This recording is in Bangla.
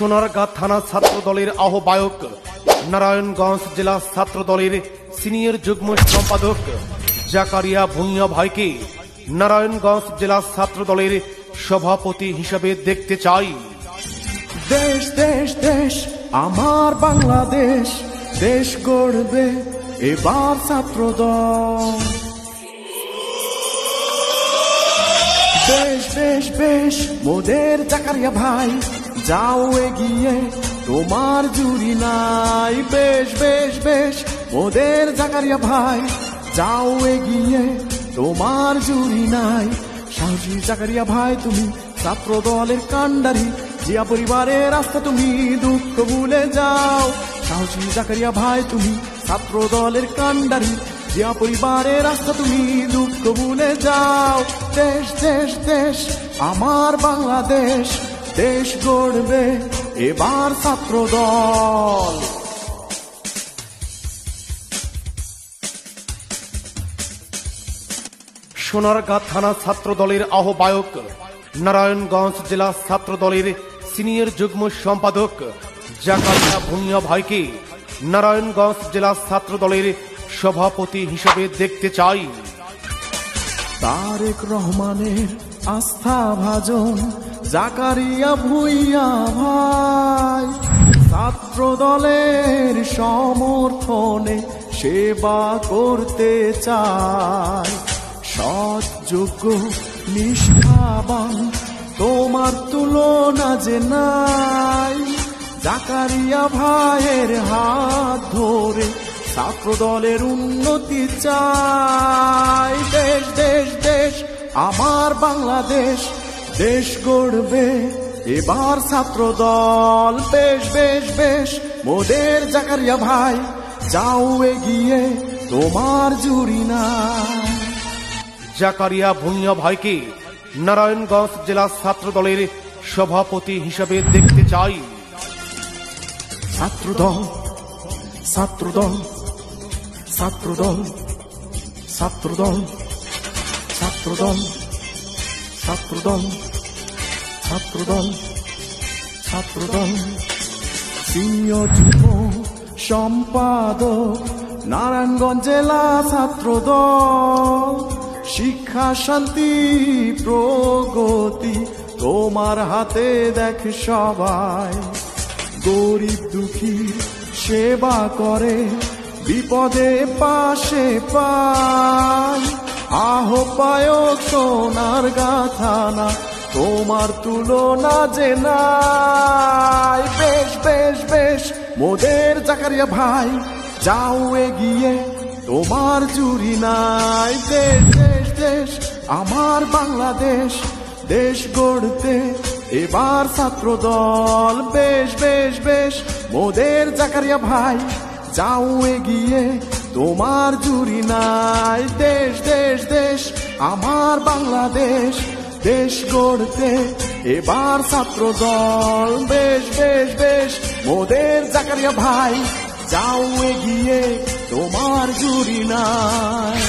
সোনারগাঁ থানা ছাত্র দলের আহ্বায়ক, নারায়ণগঞ্জ জেলা ছাত্র দলের সিনিয়র যুগ্ম সম্পাদক জাকারিয়া ভুঁইয়া ভাইকে নারায়ণগঞ্জ জেলা ছাত্র দলের সভাপতি হিসেবে দেখতে চাই। দেশ দেশ দেশ আমার বাংলাদেশ, দেশ গড়বে এবার ছাত্র দল। বেশ বেশ বেশ মোদের জাকারিয়া ভাই, যাও এগিয়ে তোমার জুরি নাই। বেশ বেশ বেশ মোদের জাকারিয়া ভাই, যাও এগিয়ে তোমার জুরি নাই। সাহসী জাকারিয়া ভাই তুমি ছাত্র দলের কান্ডারি, জিয়া পরিবারের রাস্তা তুমি দুঃখ ভুলে যাও। সাহসী জাকারিয়া ভাই তুমি ছাত্র দলের কান্ডারি, জিয়া পরিবারের রাস্তা তুমি দুঃখ ভুলে যাও। দেশ দেশ দেশ আমার বাংলাদেশ, দেশ গড়বে এবার ছাত্র দল। সোনারগাঁ থানা ছাত্র দলের আহ্বায়ক, নারায়ণগঞ্জ জেলা ছাত্র দলের সিনিয়র যুগ্ম সম্পাদক জাকারিয়া ভুঁইয়া ভাইকে নারায়ণগঞ্জ জেলা ছাত্র দলের সভাপতি হিসেবে দেখতে চাই। তারেক রহমানের আস্থা ভাজন জাকারিয়া ভুঁইয়া ভাই, ছাত্র দলের সমর্থনে সেবা করতে চায়। সৎ যোগ্য নিষ্ঠাবান তোমার তুলনা যে নাই। জাকারিয়া ভাইয়ের হাত ধরে ছাত্র দলের উন্নতি চাই। দেশ দেশ দেশ আমার বাংলাদেশ, দেশ গড়বে এবার ছাত্র দল। বেশ বেশ বেশ মোদের জাকারিয়া ভাই, যাও এগিয়ে তোমার জুরি নাই। জাকারিয়া ভুঁইয়া ভাইকে নারায়ণগঞ্জ জেলা ছাত্র দলের সভাপতি হিসেবে দেখতে চাই। ছাত্রদল ছাত্রদল ছাত্রদল ছাত্রদল ছাত্রদল ছাত্রদল ছাত্রদল ছাত্রদল সিনিয়র যুগ্ম সম্পাদক নারায়ণগঞ্জ জেলা ছাত্রদল। শিক্ষা শান্তি প্রগতি তোমার হাতে দেখ সবাই। গরিব দুঃখী সেবা করে বিপদে পাশে পায়। আহ্বায়ক সোনারগাঁ থানা তোমার তুলনা যে নাই। বেশ বেশ বেশ মোদের জাকারিয়া ভাই, যাও এগিয়ে তোমার জুরি নাই। দেশ দেশ দেশ আমার বাংলাদেশ, দেশ গড়তে এবার ছাত্র দল। বেশ বেশ বেশ মোদের জাকারিয়া ভাই, যাও এগিয়ে তোমার জুরি নাই। দেশ দেশ দেশ আমার বাংলাদেশ, দেশ গড়তে এবার ছাত্র দল। বেশ বেশ বেশ মোদের জাকারিয়া ভাই, যাও এগিয়ে তোমার জুরি নাই।